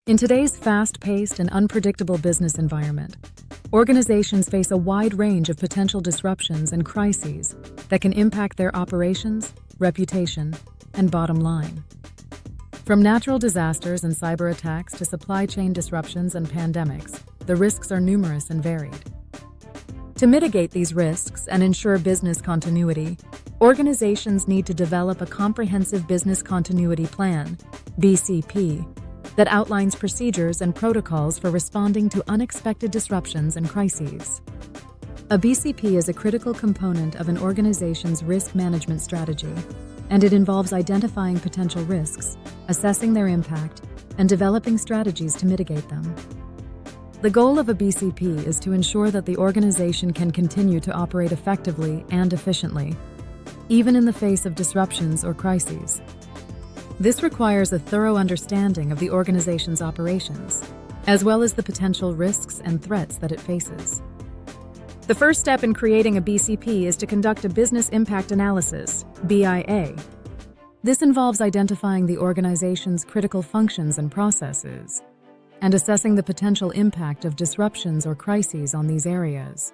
In today's fast-paced and unpredictable business environment, organizations face a wide range of potential disruptions and crises that can impact their operations, reputation, and bottom line. From natural disasters and cyber attacks to supply chain disruptions and pandemics, the risks are numerous and varied. To mitigate these risks and ensure business continuity, organizations need to develop a comprehensive business continuity plan, BCP, that outlines procedures and protocols for responding to unexpected disruptions and crises. A BCP is a critical component of an organization's risk management strategy, and it involves identifying potential risks, assessing their impact, and developing strategies to mitigate them. The goal of a BCP is to ensure that the organization can continue to operate effectively and efficiently, even in the face of disruptions or crises. This requires a thorough understanding of the organization's operations, as well as the potential risks and threats that it faces. The first step in creating a BCP is to conduct a business impact analysis, BIA. This involves identifying the organization's critical functions and processes, and assessing the potential impact of disruptions or crises on these areas.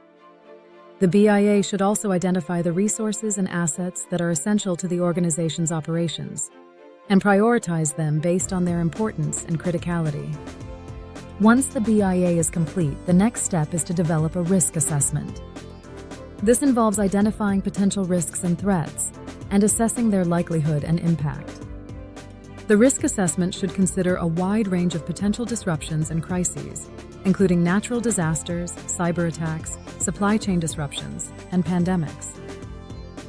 The BIA should also identify the resources and assets that are essential to the organization's operations, and prioritize them based on their importance and criticality. Once the BIA is complete, the next step is to develop a risk assessment. This involves identifying potential risks and threats, and assessing their likelihood and impact. The risk assessment should consider a wide range of potential disruptions and crises, including natural disasters, cyber attacks, supply chain disruptions, and pandemics.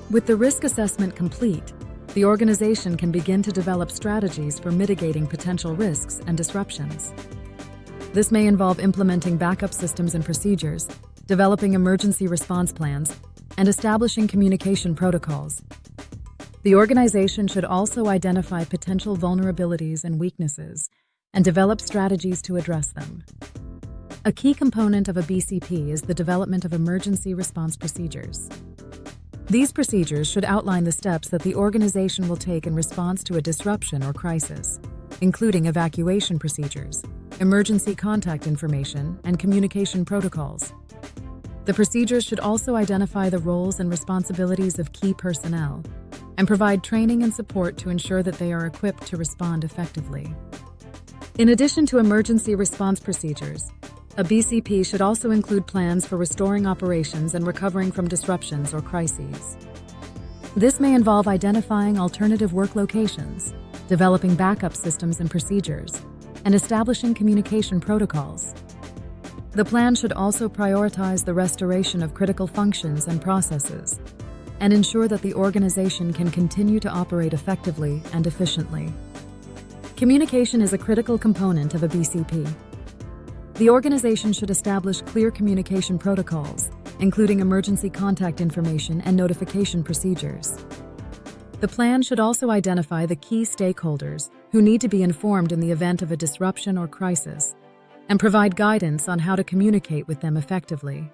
With the risk assessment complete, the organization can begin to develop strategies for mitigating potential risks and disruptions. This may involve implementing backup systems and procedures, developing emergency response plans, and establishing communication protocols. The organization should also identify potential vulnerabilities and weaknesses and develop strategies to address them. A key component of a BCP is the development of emergency response procedures. These procedures should outline the steps that the organization will take in response to a disruption or crisis, including evacuation procedures, emergency contact information, and communication protocols. The procedures should also identify the roles and responsibilities of key personnel and provide training and support to ensure that they are equipped to respond effectively. In addition to emergency response procedures, a BCP should also include plans for restoring operations and recovering from disruptions or crises. This may involve identifying alternative work locations, developing backup systems and procedures, and establishing communication protocols. The plan should also prioritize the restoration of critical functions and processes, and ensure that the organization can continue to operate effectively and efficiently. Communication is a critical component of a BCP. The organization should establish clear communication protocols, including emergency contact information and notification procedures. The plan should also identify the key stakeholders who need to be informed in the event of a disruption or crisis, and provide guidance on how to communicate with them effectively.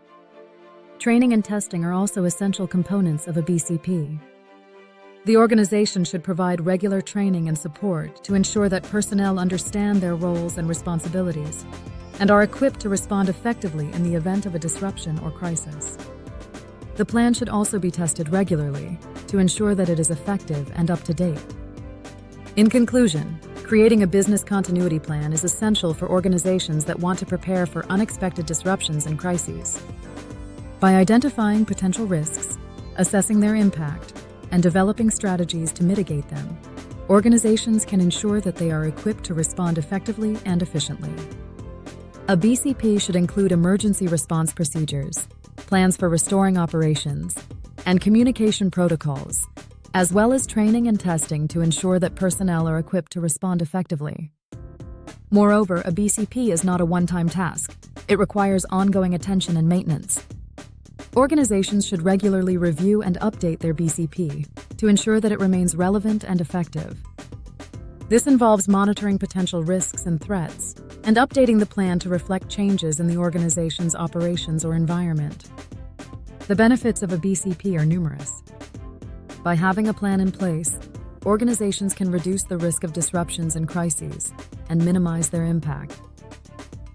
Training and testing are also essential components of a BCP. The organization should provide regular training and support to ensure that personnel understand their roles and responsibilities, and are equipped to respond effectively in the event of a disruption or crisis. The plan should also be tested regularly to ensure that it is effective and up to date. In conclusion, creating a business continuity plan is essential for organizations that want to prepare for unexpected disruptions and crises. By identifying potential risks, assessing their impact, and developing strategies to mitigate them, organizations can ensure that they are equipped to respond effectively and efficiently. A BCP should include emergency response procedures, plans for restoring operations, and communication protocols, as well as training and testing to ensure that personnel are equipped to respond effectively. Moreover, a BCP is not a one-time task. It requires ongoing attention and maintenance. Organizations should regularly review and update their BCP to ensure that it remains relevant and effective. This involves monitoring potential risks and threats, and updating the plan to reflect changes in the organization's operations or environment. The benefits of a BCP are numerous. By having a plan in place, organizations can reduce the risk of disruptions and crises and minimize their impact.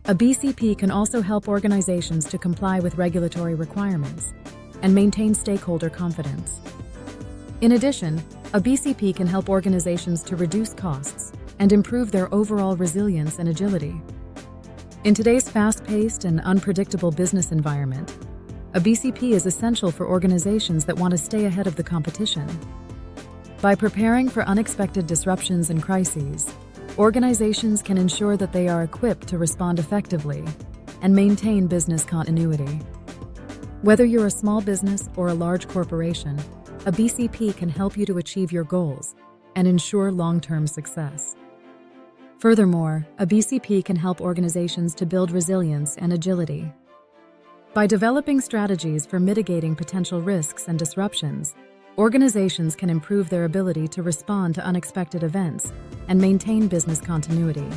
A BCP can also help organizations to comply with regulatory requirements and maintain stakeholder confidence. In addition, a BCP can help organizations to reduce costs and improve their overall resilience and agility. In today's fast-paced and unpredictable business environment, a BCP is essential for organizations that want to stay ahead of the competition. By preparing for unexpected disruptions and crises, organizations can ensure that they are equipped to respond effectively and maintain business continuity. Whether you're a small business or a large corporation, a BCP can help you to achieve your goals and ensure long-term success. Furthermore, a BCP can help organizations to build resilience and agility. By developing strategies for mitigating potential risks and disruptions, organizations can improve their ability to respond to unexpected events and maintain business continuity.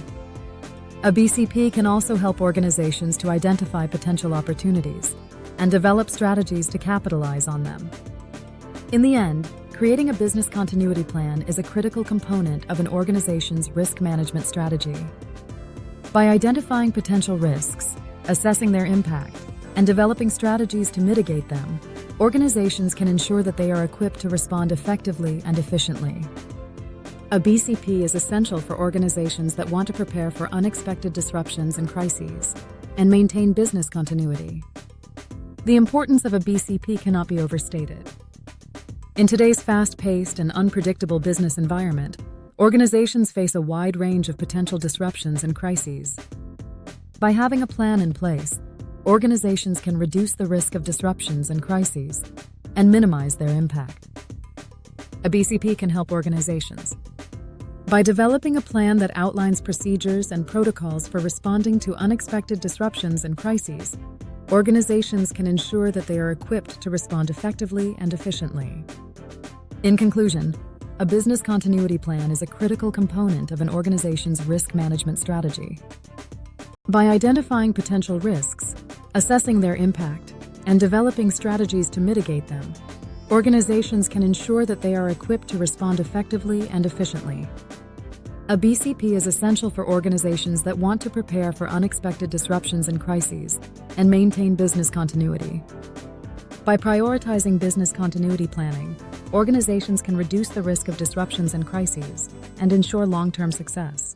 A BCP can also help organizations to identify potential opportunities and develop strategies to capitalize on them. In the end, creating a business continuity plan is a critical component of an organization's risk management strategy. By identifying potential risks, assessing their impact, and developing strategies to mitigate them, organizations can ensure that they are equipped to respond effectively and efficiently. A BCP is essential for organizations that want to prepare for unexpected disruptions and crises and maintain business continuity. The importance of a BCP cannot be overstated. In today's fast-paced and unpredictable business environment, organizations face a wide range of potential disruptions and crises. By having a plan in place, organizations can reduce the risk of disruptions and crises and minimize their impact. A BCP can help organizations by developing a plan that outlines procedures and protocols for responding to unexpected disruptions and crises. Organizations can ensure that they are equipped to respond effectively and efficiently. In conclusion, a business continuity plan is a critical component of an organization's risk management strategy. By identifying potential risks, assessing their impact, and developing strategies to mitigate them, organizations can ensure that they are equipped to respond effectively and efficiently. A BCP is essential for organizations that want to prepare for unexpected disruptions and crises and maintain business continuity. By prioritizing business continuity planning, organizations can reduce the risk of disruptions and crises and ensure long-term success.